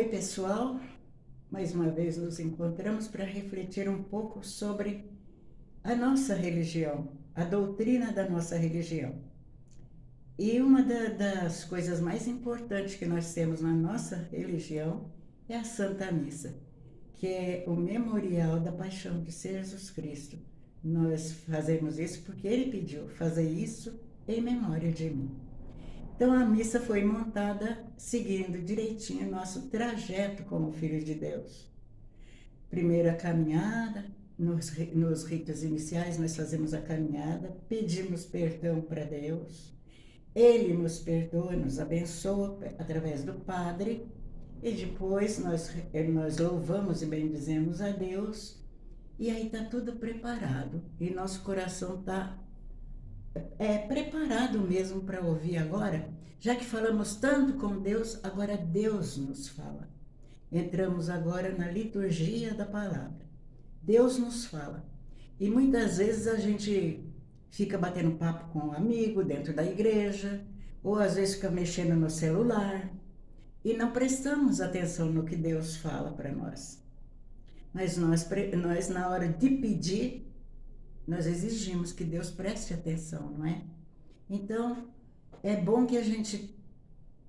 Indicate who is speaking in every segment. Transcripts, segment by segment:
Speaker 1: Oi, pessoal. Mais uma vez nos encontramos para refletir um pouco sobre a nossa religião, a doutrina da nossa religião. E uma das coisas mais importantes que nós temos na nossa religião é a Santa Missa, que é o memorial da paixão de Jesus Cristo. Nós fazemos isso porque Ele pediu, fazer isso em memória de mim. Então a missa foi montada seguindo direitinho nosso trajeto como filhos de Deus. Primeiro a caminhada, nos ritos iniciais nós fazemos a caminhada, pedimos perdão para Deus, Ele nos perdoa, nos abençoa através do Padre, e depois nós louvamos e bendizemos a Deus, e aí está tudo preparado, e nosso coração está preparado mesmo para ouvir agora, já que falamos tanto com Deus, agora Deus nos fala. Entramos agora na liturgia da palavra. Deus nos fala. E muitas vezes a gente fica batendo papo com um amigo dentro da igreja, ou às vezes fica mexendo no celular, e não prestamos atenção no que Deus fala para nós. Mas nós, na hora de pedir, nós exigimos que Deus preste atenção, não é? Então, é bom que a gente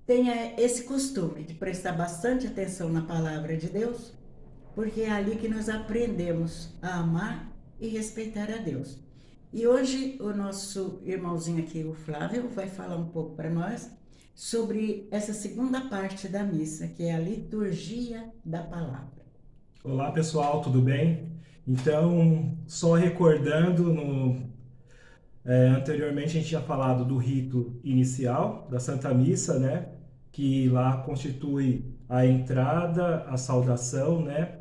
Speaker 1: tenha esse costume de prestar bastante atenção na palavra de Deus, porque é ali que nós aprendemos a amar e respeitar a Deus. E hoje o nosso irmãozinho aqui, o Flávio, vai falar um pouco para nós sobre essa segunda parte da missa, que é a liturgia da palavra.
Speaker 2: Olá pessoal, tudo bem? Então, só recordando, anteriormente a gente tinha falado do rito inicial da Santa Missa, né? Que lá constitui a entrada, a saudação, né?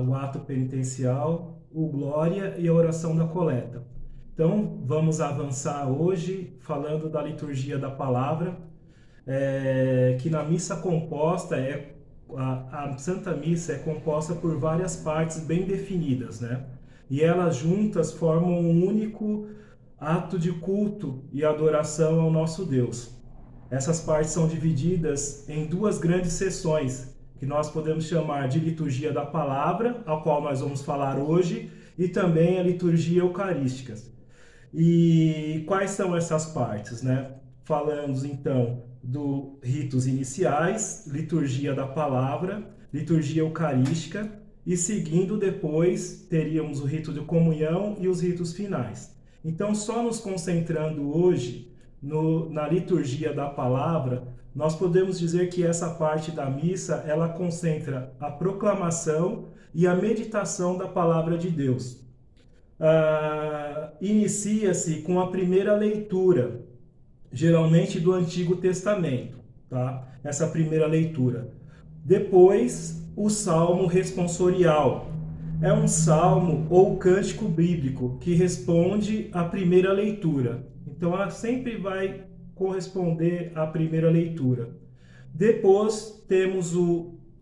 Speaker 2: O ato penitencial, o glória e a oração da coleta. Então, vamos avançar hoje falando da liturgia da palavra, que na missa composta a Santa Missa é composta por várias partes bem definidas, né? E elas juntas formam um único ato de culto e adoração ao nosso Deus. Essas partes são divididas em duas grandes sessões, que nós podemos chamar de liturgia da palavra, a qual nós vamos falar hoje, e também a liturgia eucarística. E quais são essas partes, né? Falamos então dos ritos iniciais, liturgia da palavra, liturgia eucarística, e seguindo depois teríamos o rito de comunhão e os ritos finais. Então, só nos concentrando hoje na liturgia da palavra, nós podemos dizer que essa parte da missa, ela concentra a proclamação e a meditação da palavra de Deus. Inicia-se com a primeira leitura, geralmente do Antigo Testamento, tá? Essa primeira leitura. Depois, o Salmo responsorial. É um salmo ou cântico bíblico que responde à primeira leitura. Então, ela sempre vai corresponder à primeira leitura. Depois, temos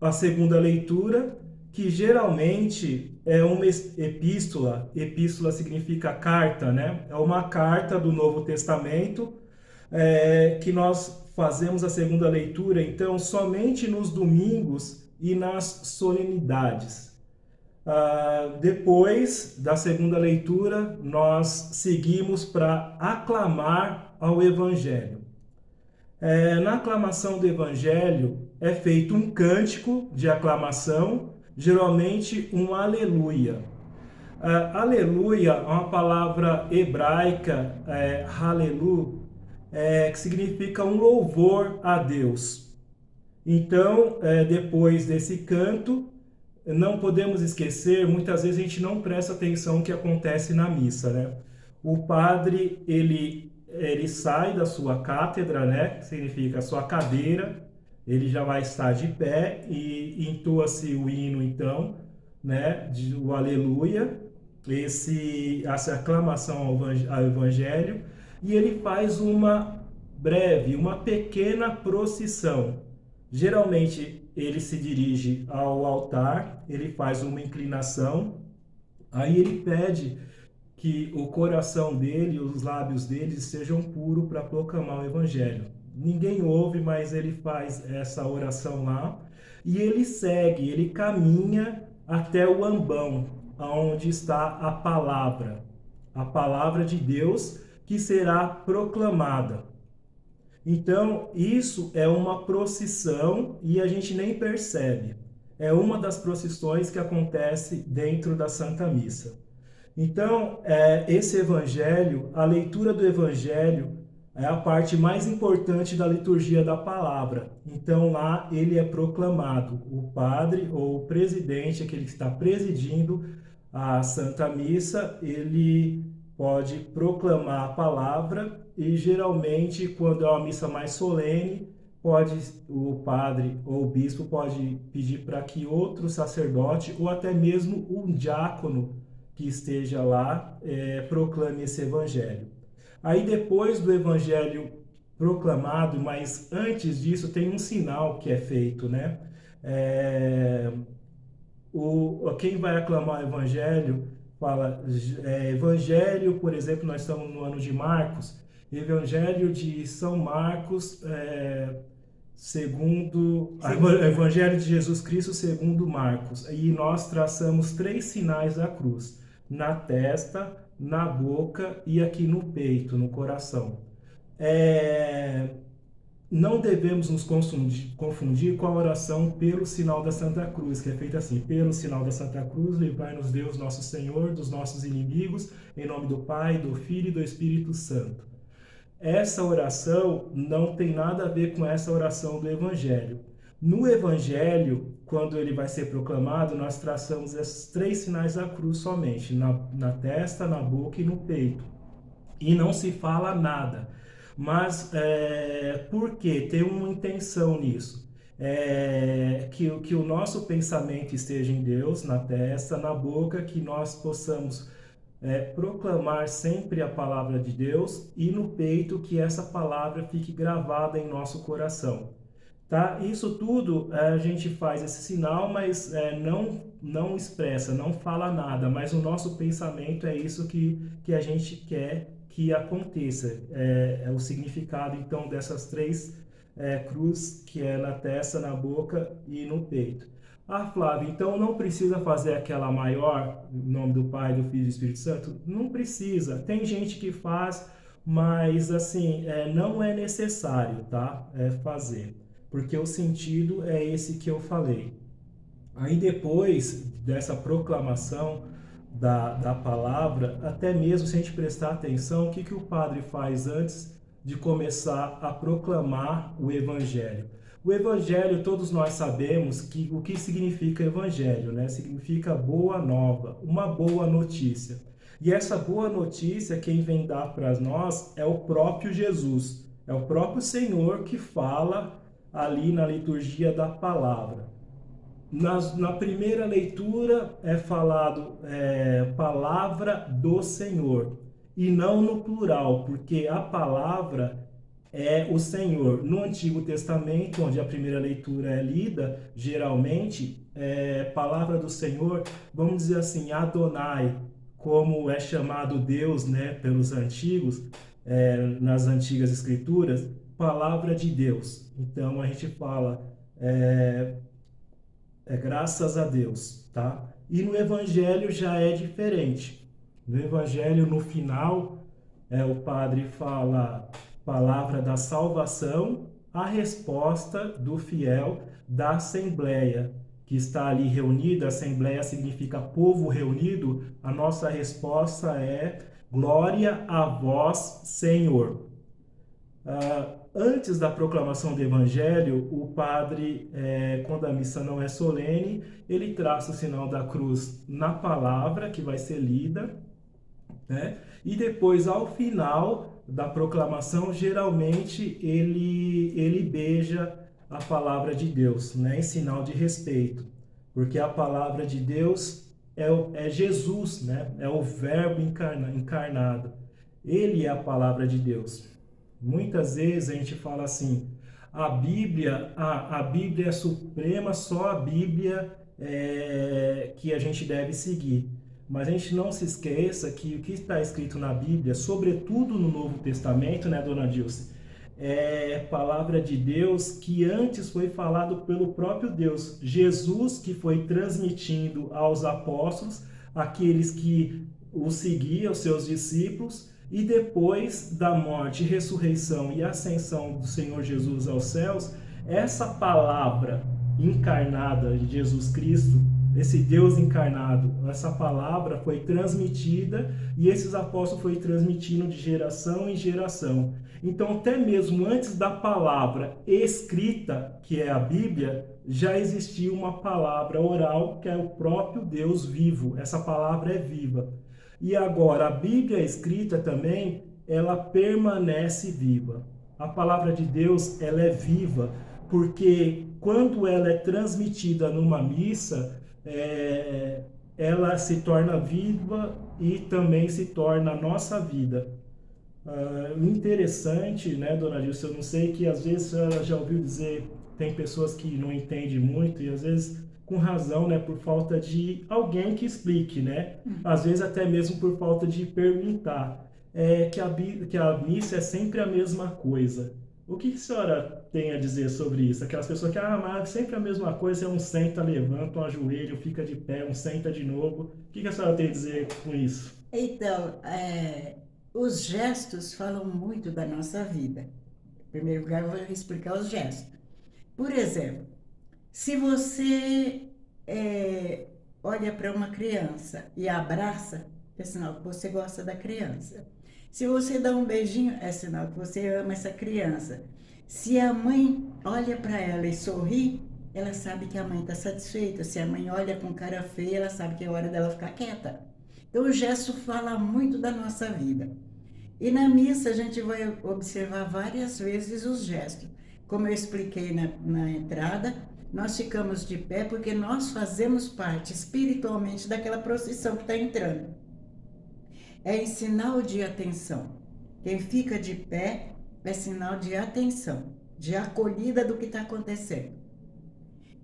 Speaker 2: a segunda leitura, que geralmente é uma epístola. Epístola significa carta, né? É uma carta do Novo Testamento, que nós fazemos a segunda leitura, então, somente nos domingos e nas solenidades. Depois da segunda leitura, nós seguimos para aclamar ao Evangelho. Na aclamação do Evangelho é feito um cântico de aclamação, geralmente um aleluia. Aleluia é uma palavra hebraica, halelu, que significa um louvor a Deus. Então, depois desse canto, não podemos esquecer, muitas vezes a gente não presta atenção no que acontece na missa, né? O padre, ele sai da sua cátedra, né? Que significa a sua cadeira, ele já vai estar de pé e entoa-se o hino, então, né? O aleluia, essa aclamação ao Evangelho, e ele faz uma pequena procissão. Geralmente ele se dirige ao altar, ele faz uma inclinação, aí ele pede que o coração dele, os lábios dele sejam puros para proclamar o Evangelho. Ninguém ouve, mas ele faz essa oração lá, e ele segue, ele caminha até o ambão, onde está a palavra de Deus que será proclamada. Então, isso é uma procissão e a gente nem percebe. É uma das procissões que acontece dentro da Santa Missa. Então, esse evangelho, a leitura do evangelho, é a parte mais importante da liturgia da palavra. Então, lá ele é proclamado. O padre ou o presidente, aquele que está presidindo a Santa Missa, ele pode proclamar a palavra e, geralmente, quando é uma missa mais solene, o padre ou o bispo pode pedir para que outro sacerdote ou até mesmo um diácono que esteja lá proclame esse evangelho. Aí depois do evangelho proclamado, mas antes disso tem um sinal que é feito, né? Quem vai aclamar o evangelho fala, evangelho, por exemplo, nós estamos no ano de Marcos, evangelho de São Marcos, Evangelho de Jesus Cristo segundo Marcos, e nós traçamos 3 sinais da cruz, na testa, na boca e aqui no peito, no coração. Não devemos nos confundir com a oração pelo sinal da Santa Cruz, que é feita assim: pelo sinal da Santa Cruz, livrai-nos Deus nosso Senhor dos nossos inimigos, em nome do Pai, do Filho e do Espírito Santo. Essa oração não tem nada a ver com essa oração do Evangelho. No Evangelho, quando ele vai ser proclamado, nós traçamos esses 3 sinais da cruz somente, na testa, na boca e no peito. E não se fala nada. Mas por quê? Tem uma intenção nisso. Que o nosso pensamento esteja em Deus, na testa, na boca, que nós possamos proclamar sempre a palavra de Deus, e no peito que essa palavra fique gravada em nosso coração. Tá? Isso tudo a gente faz esse sinal, mas não expressa, não fala nada, mas o nosso pensamento é isso que a gente quer que aconteça. É o significado então dessas 3 cruzes, que é na testa, na boca e no peito. Ah, Flávio, então não precisa fazer aquela maior, em nome do Pai, do Filho e do Espírito Santo? Não precisa. Tem gente que faz, mas assim, não é necessário, tá? Fazer. Porque o sentido é esse que eu falei. Aí depois dessa proclamação da palavra, até mesmo se a gente prestar atenção, o que o padre faz antes de começar a proclamar o Evangelho? O Evangelho, todos nós sabemos o que significa Evangelho, né? Significa boa nova, uma boa notícia. E essa boa notícia, quem vem dar para nós é o próprio Jesus, é o próprio Senhor que fala ali na liturgia da palavra. Na primeira leitura é falado palavra do Senhor, e não no plural, porque a palavra é o Senhor. No Antigo Testamento, onde a primeira leitura é lida, geralmente, palavra do Senhor, vamos dizer assim, Adonai, como é chamado Deus, né, pelos antigos, nas antigas escrituras, palavra de Deus. Então a gente fala graças a Deus, tá? E no Evangelho já é diferente. No Evangelho, no final, o padre fala palavra da salvação, a resposta do fiel da Assembleia, que está ali reunida. Assembleia significa povo reunido. A nossa resposta é glória a vós, Senhor. Antes da proclamação do Evangelho, o padre, quando a missa não é solene, ele traça o sinal da cruz na palavra que vai ser lida, né? E depois, ao final da proclamação, geralmente ele beija a palavra de Deus, né? Em sinal de respeito, porque a palavra de Deus é Jesus, né? É o Verbo encarnado. Ele é a palavra de Deus. Muitas vezes a gente fala assim: a Bíblia é suprema, só a Bíblia que a gente deve seguir. Mas a gente não se esqueça que o que está escrito na Bíblia, sobretudo no Novo Testamento, né, dona Dilce, é palavra de Deus que antes foi falado pelo próprio Deus. Jesus que foi transmitindo aos apóstolos, aqueles que o seguiam, os seus discípulos, e depois da morte, ressurreição e ascensão do Senhor Jesus aos céus, essa palavra encarnada de Jesus Cristo, esse Deus encarnado, essa palavra foi transmitida e esses apóstolos foram transmitindo de geração em geração. Então, até mesmo antes da palavra escrita, que é a Bíblia, já existia uma palavra oral, que é o próprio Deus vivo. Essa palavra é viva. E agora, a Bíblia escrita também, ela permanece viva. A palavra de Deus, ela é viva, porque quando ela é transmitida numa missa, ela se torna viva e também se torna a nossa vida. Interessante, né, dona Dilce, eu não sei, que às vezes ela já ouviu dizer, tem pessoas que não entendem muito e às vezes com razão, né, por falta de alguém que explique, né, às vezes até mesmo por falta de perguntar, que a missa é sempre a mesma coisa. O que a senhora tem a dizer sobre isso? Aquelas pessoas que, mas sempre a mesma coisa, é um senta, levanta, um ajoelho, fica de pé, um senta de novo. O que a senhora tem a dizer com isso?
Speaker 1: Então, os gestos falam muito da nossa vida. Em primeiro lugar, eu vou explicar os gestos. Por exemplo, se você olha para uma criança e abraça, é sinal que você gosta da criança. Se você dá um beijinho, é sinal que você ama essa criança. Se a mãe olha para ela e sorri, ela sabe que a mãe está satisfeita. Se a mãe olha com cara feia, ela sabe que é hora dela ficar quieta. Então, o gesto fala muito da nossa vida. E na missa, a gente vai observar várias vezes os gestos. Como eu expliquei na entrada, nós ficamos de pé porque nós fazemos parte espiritualmente daquela procissão que está entrando. É em sinal de atenção. Quem fica de pé é sinal de atenção, de acolhida do que está acontecendo.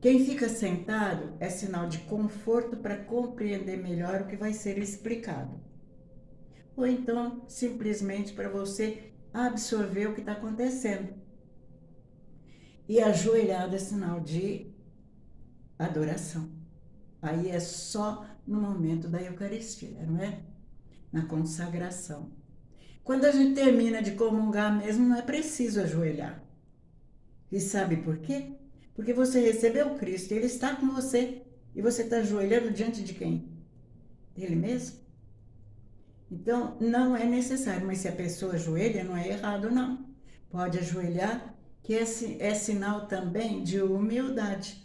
Speaker 1: Quem fica sentado é sinal de conforto para compreender melhor o que vai ser explicado. Ou então, simplesmente para você absorver o que está acontecendo. E ajoelhado é sinal de adoração. Aí é só no momento da Eucaristia, não é? Na consagração. Quando a gente termina de comungar mesmo, não é preciso ajoelhar. E sabe por quê? Porque você recebeu Cristo, Ele está com você. E você está ajoelhando diante de quem? Dele mesmo? Então, não é necessário, mas se a pessoa ajoelha, não é errado, não. Pode ajoelhar, que é sinal também de humildade.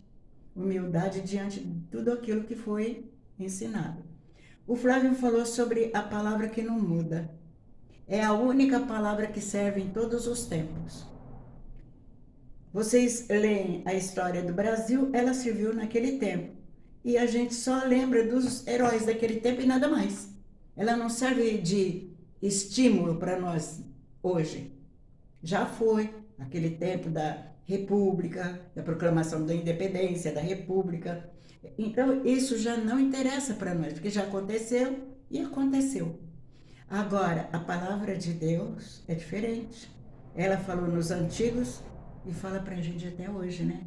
Speaker 1: Humildade diante de tudo aquilo que foi ensinado. O Flávio falou sobre a palavra que não muda. É a única palavra que serve em todos os tempos. Vocês leem a história do Brasil, ela serviu naquele tempo. E a gente só lembra dos heróis daquele tempo e nada mais. Ela não serve de estímulo para nós hoje. Já foi aquele tempo da República, da proclamação da independência, da República. Então, isso já não interessa para nós, porque já aconteceu e aconteceu. Agora, a palavra de Deus é diferente. Ela falou nos antigos e fala para a gente até hoje, né?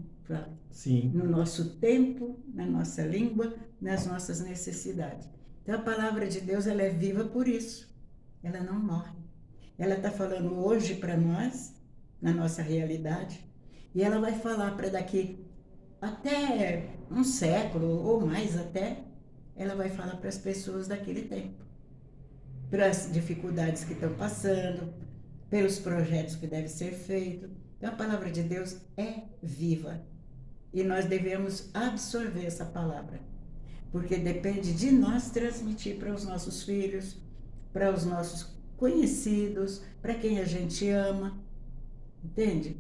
Speaker 2: Sim.
Speaker 1: No nosso tempo, na nossa língua, nas nossas necessidades. Então, a palavra de Deus, ela é viva por isso. Ela não morre. Ela está falando hoje para nós, na nossa realidade, e ela vai falar para daqui até um século ou mais até, ela vai falar para as pessoas daquele tempo. Para as dificuldades que estão passando, pelos projetos que devem ser feitos. Então, a palavra de Deus é viva. E nós devemos absorver essa palavra. Porque depende de nós transmitir para os nossos filhos, para os nossos conhecidos, para quem a gente ama. Entende?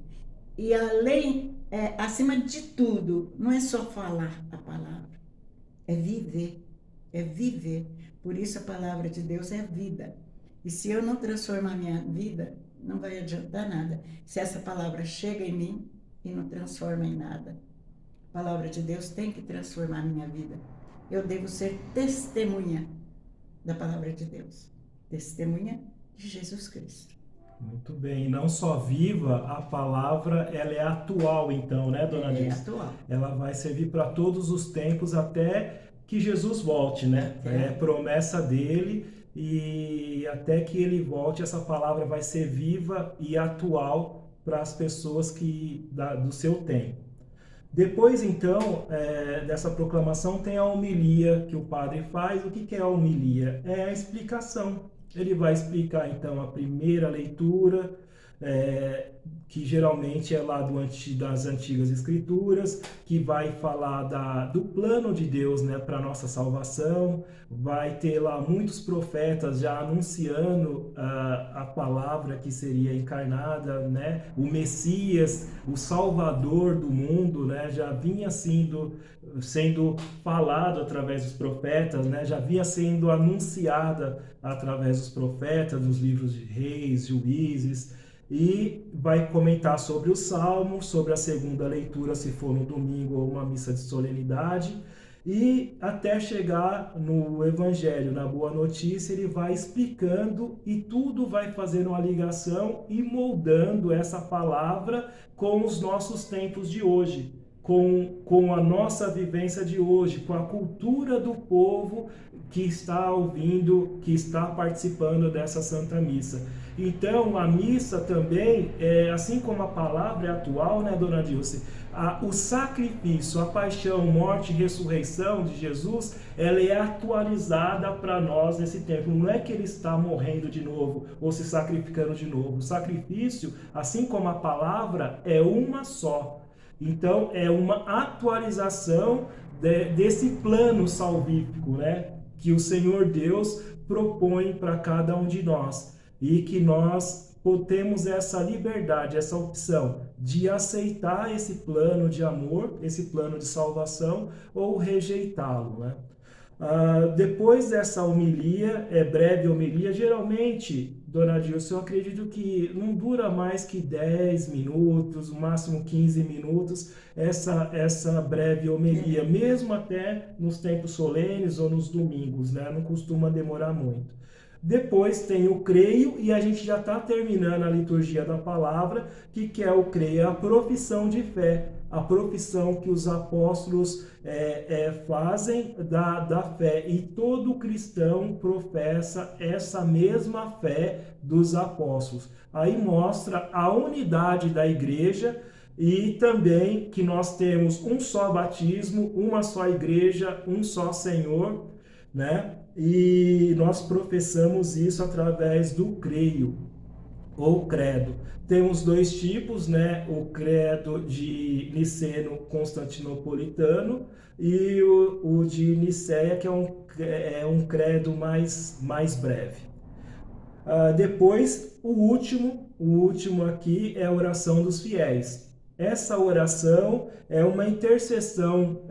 Speaker 1: E além, acima de tudo, não é só falar a palavra. É viver. É viver. Por isso a palavra de Deus é vida. E se eu não transformar a minha vida, não vai adiantar nada. Se essa palavra chega em mim e não transforma em nada. A palavra de Deus tem que transformar a minha vida. Eu devo ser testemunha da palavra de Deus. Testemunha de Jesus Cristo.
Speaker 2: Muito bem. E não só viva, a palavra ela é atual, então, né, dona
Speaker 1: É
Speaker 2: Dilce?
Speaker 1: atual.
Speaker 2: Ela vai servir para todos os tempos até que Jesus volte, né? É
Speaker 1: Até,
Speaker 2: promessa dele e até que ele volte, essa palavra vai ser viva e atual para as pessoas do seu tempo. Depois, então, dessa proclamação, tem a homilia que o padre faz. O que que é a homilia? É a explicação. Ele vai explicar, então, a primeira leitura, é, que geralmente é lá das antigas escrituras, que vai falar do plano de Deus, né, para a nossa salvação. Vai ter lá muitos profetas já anunciando a palavra que seria encarnada, né, o Messias, o Salvador do mundo, né, já vinha sendo falado através dos profetas, né, já vinha sendo anunciada através dos profetas, nos livros de Reis, Juízes, e vai comentar sobre o Salmo, sobre a segunda leitura, se for no domingo ou uma missa de solenidade, e até chegar no Evangelho, na Boa Notícia, ele vai explicando e tudo vai fazendo uma ligação e moldando essa palavra com os nossos tempos de hoje, com a nossa vivência de hoje, com a cultura do povo que está ouvindo, que está participando dessa Santa Missa. Então, a missa também, assim como a palavra é atual, né, dona Dilce? O sacrifício, a paixão, morte e ressurreição de Jesus, ela é atualizada para nós nesse tempo. Não é que ele está morrendo de novo ou se sacrificando de novo. O sacrifício, assim como a palavra, é uma só. Então, é uma atualização desse plano salvífico, né, que o Senhor Deus propõe para cada um de nós. E que nós temos essa liberdade, essa opção de aceitar esse plano de amor, esse plano de salvação, ou rejeitá-lo, né? Depois dessa homilia, breve homilia, geralmente, dona Dilson, eu acredito que não dura mais que 10 minutos, no máximo 15 minutos, essa breve homilia, mesmo até nos tempos solenes ou nos domingos, né? Não costuma demorar muito. Depois tem o creio, e a gente já está terminando a liturgia da palavra, que é o creio, a profissão de fé, a profissão que os apóstolos fazem da fé. E todo cristão professa essa mesma fé dos apóstolos. Aí mostra a unidade da igreja e também que nós temos um só batismo, uma só igreja, um só Senhor, né? E nós professamos isso através do creio ou credo. Temos dois tipos, né? O credo de niceno-constantinopolitano e o de Nicéia, que é um credo mais breve. Depois, o último aqui é a oração dos fiéis. Essa oração é uma intercessão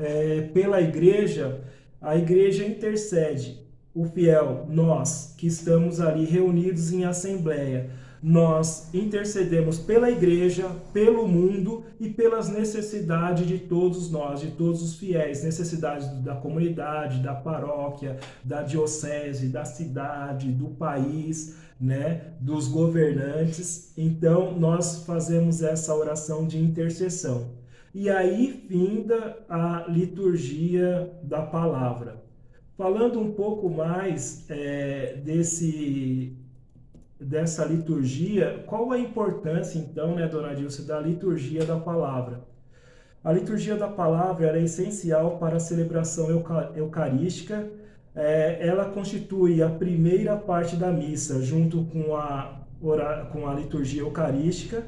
Speaker 2: pela igreja. A igreja intercede, o fiel, nós que estamos ali reunidos em assembleia, nós intercedemos pela igreja, pelo mundo e pelas necessidades de todos nós, de todos os fiéis, necessidades da comunidade, da paróquia, da diocese, da cidade, do país, né, dos governantes. Então, nós fazemos essa oração de intercessão. E aí finda a liturgia da palavra. Falando um pouco mais dessa liturgia, qual a importância, então, né, dona Dilce, da liturgia da palavra? A liturgia da palavra é essencial para a celebração eucarística. Ela constitui a primeira parte da missa, junto com a liturgia eucarística,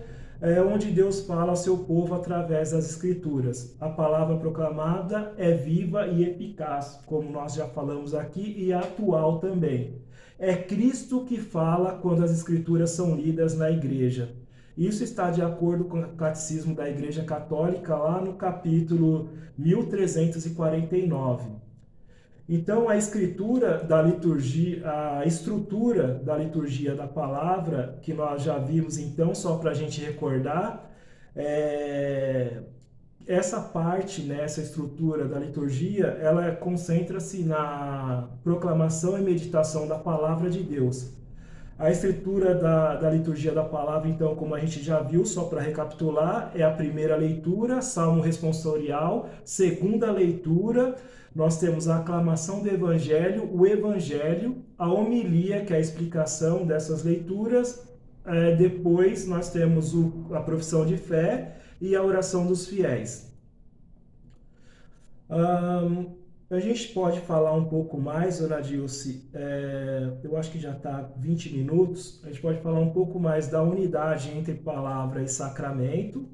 Speaker 2: onde Deus fala ao seu povo através das Escrituras. A palavra proclamada é viva e eficaz, como nós já falamos aqui, e atual também. É Cristo que fala quando as Escrituras são lidas na igreja. Isso está de acordo com o Catecismo da Igreja Católica, lá no capítulo 1349. Então, a estrutura da liturgia da palavra, que nós já vimos, então, só para a gente recordar, essa parte, né, essa estrutura da liturgia, ela concentra-se na proclamação e meditação da palavra de Deus. A estrutura da liturgia da palavra, então, como a gente já viu, só para recapitular, é a primeira leitura, salmo responsorial, segunda leitura, nós temos a aclamação do evangelho, o evangelho, a homilia, que é a explicação dessas leituras, depois nós temos a profissão de fé e a oração dos fiéis. A gente pode falar um pouco mais, Dona Dilce, eu acho que já está 20 minutos, a gente pode falar um pouco mais da unidade entre palavra e sacramento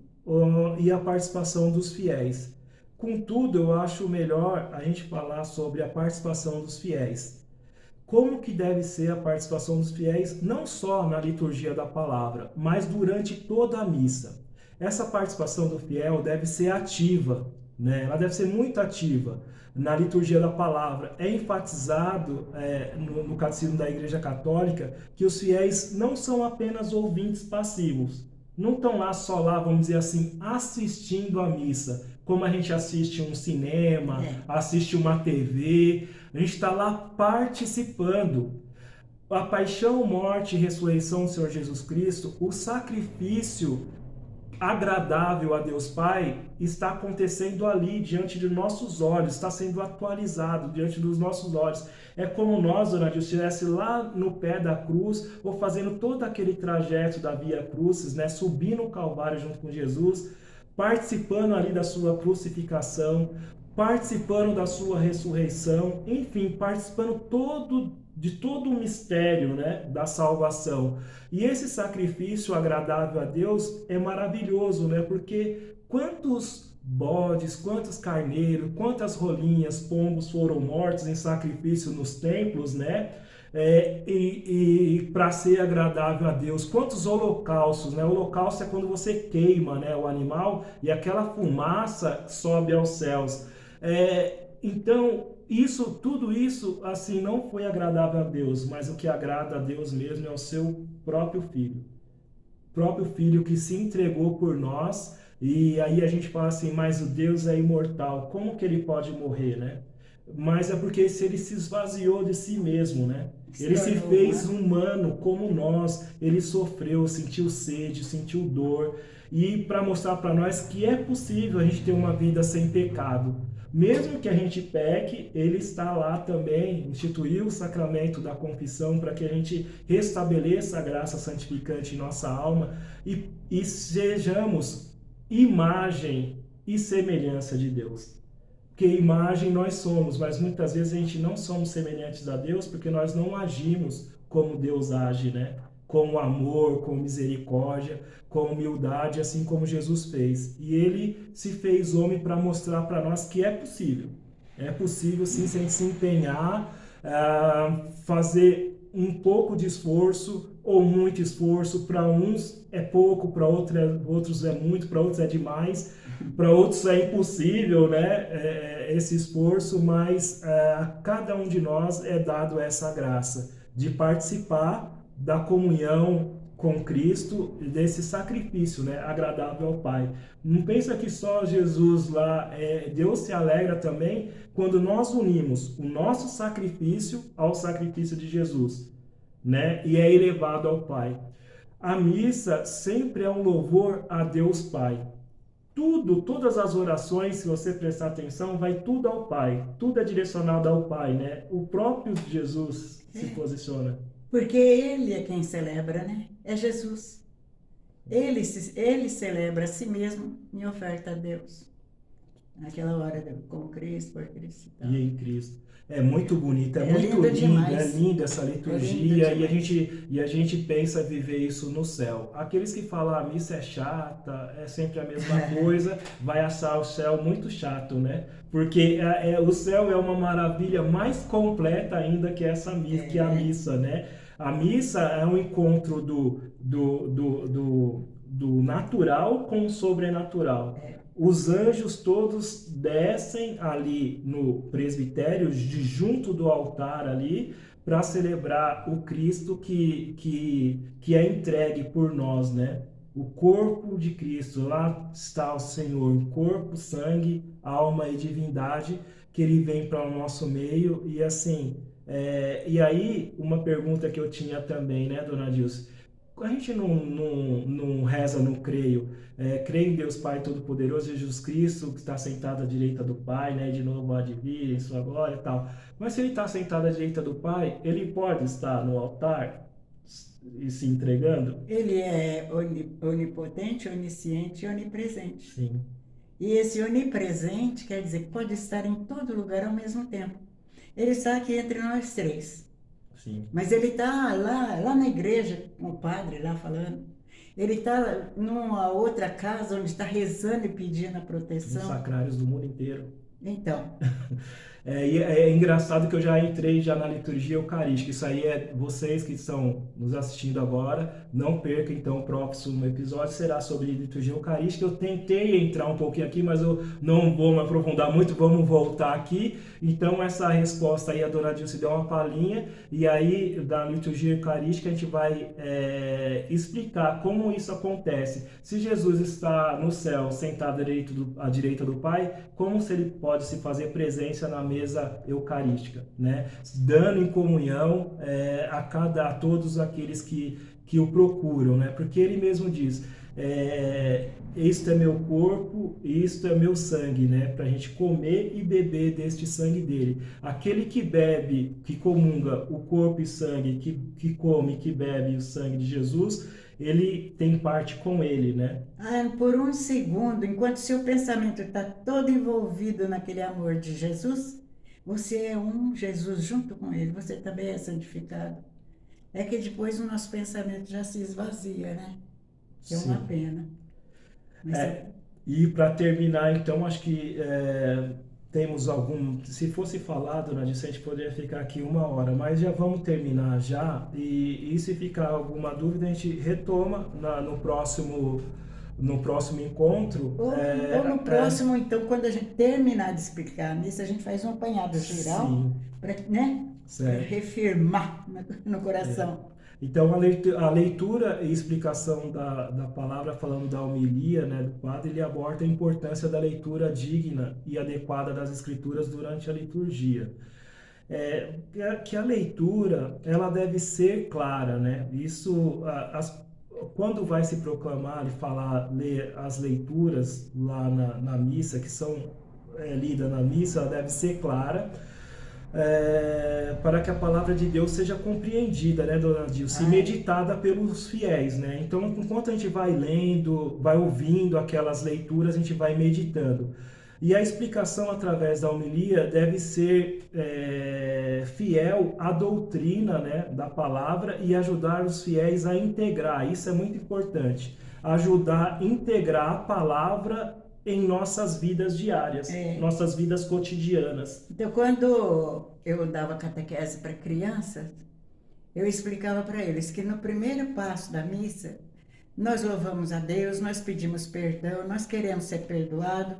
Speaker 2: e a participação dos fiéis. Contudo, eu acho melhor a gente falar sobre a participação dos fiéis. Como que deve ser a participação dos fiéis, não só na liturgia da palavra, mas durante toda a missa. Essa participação do fiel deve ser ativa, né? Ela deve ser muito ativa. Na liturgia da palavra é enfatizado no Catecismo da Igreja Católica que os fiéis não são apenas ouvintes passivos. Não estão só lá, vamos dizer assim, assistindo a missa, como a gente assiste um cinema, assiste uma TV, a gente está lá participando. A paixão, morte e ressurreição do Senhor Jesus Cristo, o sacrifício agradável a Deus Pai, está acontecendo ali, diante de nossos olhos, está sendo atualizado diante dos nossos olhos. É como nós, Dona Dilce, estivesse lá no pé da cruz, ou fazendo todo aquele trajeto da Via Crucis, né, subindo o Calvário junto com Jesus, participando ali da sua crucificação, participando da sua ressurreição, enfim, participando de todo o mistério, né, da salvação. E esse sacrifício agradável a Deus é maravilhoso, né, porque quantos bodes, quantos carneiros, quantas rolinhas, pombos foram mortos em sacrifício nos templos, né, para ser agradável a Deus. Quantos holocaustos, né? O holocausto é quando você queima, né, o animal e aquela fumaça sobe aos céus. Então, tudo isso, assim, não foi agradável a Deus, mas o que agrada a Deus mesmo é o seu próprio Filho. O próprio Filho que se entregou por nós, e aí a gente fala assim, mas o Deus é imortal, como que ele pode morrer, né? Mas é porque ele se esvaziou de si mesmo, né? Ele se fez humano como nós, ele sofreu, sentiu sede, sentiu dor, e para mostrar para nós que é possível a gente ter uma vida sem pecado. Mesmo que a gente peque, ele está lá também, instituiu o sacramento da confissão para que a gente restabeleça a graça santificante em nossa alma e sejamos imagem e semelhança de Deus. Porque imagem nós somos, mas muitas vezes a gente não somos semelhantes a Deus porque nós não agimos como Deus age, né? Com amor, com misericórdia, com humildade, assim como Jesus fez. E ele se fez homem para mostrar para nós que é possível. É possível, sim, se a gente se empenhar, fazer um pouco de esforço ou muito esforço. Para uns é pouco, para outros é muito, para outros é demais, para outros é impossível, né? Esse esforço, mas a cada um de nós é dado essa graça de participar da comunhão com Cristo, desse sacrifício, né, agradável ao Pai. Não pensa que só Jesus lá, Deus se alegra também quando nós unimos o nosso sacrifício ao sacrifício de Jesus, né, e é elevado ao Pai. A missa sempre é um louvor a Deus Pai. Todas as orações, se você prestar atenção, vai tudo ao Pai, tudo é direcionado ao Pai, né? O próprio Jesus se posiciona.
Speaker 1: Porque ele é quem celebra, né? É Jesus. Ele celebra a si mesmo em oferta a Deus. Naquela hora, com Cristo, por Cristo. Então.
Speaker 2: E em Cristo. É muito bonito, é muito
Speaker 1: lindo demais.
Speaker 2: É linda essa liturgia, e a gente pensa viver isso no céu. Aqueles que falam a missa é chata, é sempre a mesma coisa, vai achar o céu muito chato, né? Porque o céu é uma maravilha mais completa ainda que essa missa, que a missa, né? A missa é um encontro do natural com o sobrenatural. Os anjos todos descem ali no presbitério, junto do altar ali, para celebrar o Cristo que é entregue por nós, né? O corpo de Cristo, lá está o Senhor, corpo, sangue, alma e divindade, que ele vem para o nosso meio e assim, E aí, uma pergunta que eu tinha também, né, dona Dilce? A gente não reza, não creio. Creio em Deus Pai Todo-Poderoso, Jesus Cristo, que está sentado à direita do Pai, né? De novo há de vir em sua glória e tal. Mas se ele está sentado à direita do Pai, ele pode estar no altar e se entregando?
Speaker 1: Ele é onipotente, onisciente e onipresente.
Speaker 2: Sim,
Speaker 1: E esse onipresente quer dizer que pode estar em todo lugar ao mesmo tempo. Ele está aqui entre nós três.
Speaker 2: sim.
Speaker 1: Mas ele está lá na igreja, com o padre lá falando. Ele está numa outra casa onde está rezando e pedindo a
Speaker 2: Nos
Speaker 1: proteção.
Speaker 2: sacrários do mundo inteiro.
Speaker 1: Então,
Speaker 2: E é engraçado que eu já entrei já na liturgia eucarística. Isso aí é vocês que estão nos assistindo agora. Não perca então o próximo episódio, será sobre liturgia eucarística. Eu tentei entrar um pouquinho aqui, mas eu não vou me aprofundar muito. Vamos voltar aqui. Então essa resposta aí a dona Dilce deu uma palhinha. E aí da liturgia eucarística a gente vai explicar como isso acontece. Se Jesus está no céu sentado à direita do Pai, como se ele pode se fazer presença na mesa eucarística, né? Dando em comunhão a todos aqueles que o procuram, né? Porque ele mesmo diz, isto é meu corpo, isto é meu sangue, né? Para a gente comer e beber deste sangue dele. Aquele que bebe, que comunga o corpo e sangue, que come, que bebe o sangue de Jesus, ele tem parte com ele, né?
Speaker 1: por um segundo, enquanto seu pensamento está todo envolvido naquele amor de Jesus, você é um Jesus junto com ele, você também é santificado. É que depois o nosso pensamento já se esvazia, né? É uma pena. Mas
Speaker 2: E para terminar, então, acho que temos algum... Se fosse falado, né, disso, a gente poderia ficar aqui 1 hora, mas já vamos terminar já. E se ficar alguma dúvida, a gente retoma no próximo encontro.
Speaker 1: Ou no próximo, então, quando a gente terminar de explicar nisso, a gente faz um apanhado geral, para, né? Reafirmar no coração.
Speaker 2: Então, a leitura e explicação da palavra, falando da homilia, né, do padre, ele aborda a importância da leitura digna e adequada das escrituras durante a liturgia. Que a leitura, ela deve ser clara, né? Isso, quando vai se proclamar e ler as leituras lá na missa, que são lidas na missa, ela deve ser clara, para que a palavra de Deus seja compreendida, né, dona Dilce, meditada pelos fiéis, né? Então, enquanto a gente vai lendo, vai ouvindo aquelas leituras, a gente vai meditando. E a explicação através da homilia deve ser fiel à doutrina, né, da palavra e ajudar os fiéis a integrar. Isso é muito importante. Ajudar a integrar a palavra em nossas vidas diárias, nossas vidas cotidianas.
Speaker 1: Então, quando eu dava catequese para crianças, eu explicava para eles que no primeiro passo da missa, nós louvamos a Deus, nós pedimos perdão, nós queremos ser perdoados.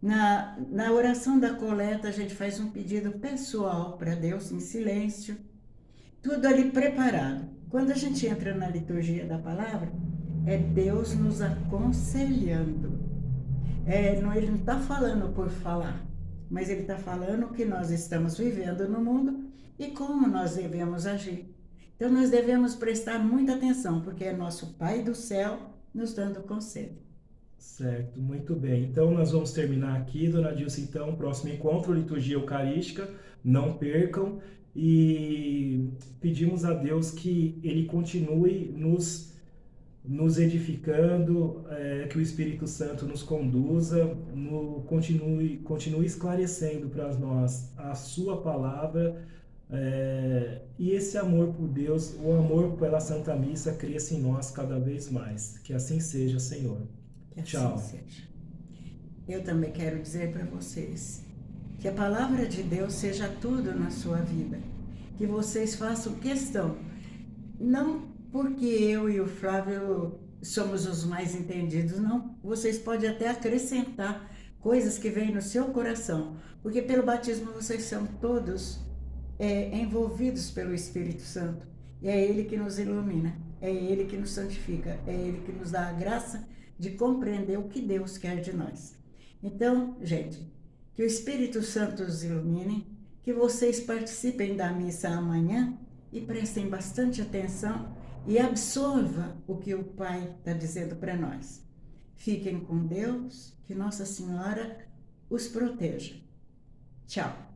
Speaker 1: Na oração da coleta, a gente faz um pedido pessoal para Deus, em silêncio, tudo ali preparado. Quando a gente entra na liturgia da palavra, é Deus nos aconselhando. Ele não está falando por falar, mas ele está falando o que nós estamos vivendo no mundo e como nós devemos agir. Então, nós devemos prestar muita atenção, porque é nosso Pai do céu nos dando conselho.
Speaker 2: Certo, muito bem. Então, nós vamos terminar aqui, dona Dilce, então, próximo encontro, liturgia eucarística, não percam, e pedimos a Deus que ele continue nos edificando, que o Espírito Santo nos conduza, continue esclarecendo para nós a sua palavra, e esse amor por Deus, o amor pela Santa Missa, cresça em nós cada vez mais. Que assim seja, Senhor.
Speaker 1: Que assim
Speaker 2: Tchau.
Speaker 1: seja. Eu também quero dizer para vocês que a palavra de Deus seja tudo na sua vida, que vocês façam questão, não porque eu e o Flávio somos os mais entendidos, não. Vocês podem até acrescentar coisas que vêm no seu coração, porque pelo batismo vocês são todos envolvidos pelo Espírito Santo. E é Ele que nos ilumina, é Ele que nos santifica, é Ele que nos dá a graça de compreender o que Deus quer de nós. Então, gente, que o Espírito Santo os ilumine, que vocês participem da missa amanhã e prestem bastante atenção e absorva o que o Pai está dizendo para nós. Fiquem com Deus, que Nossa Senhora os proteja. Tchau.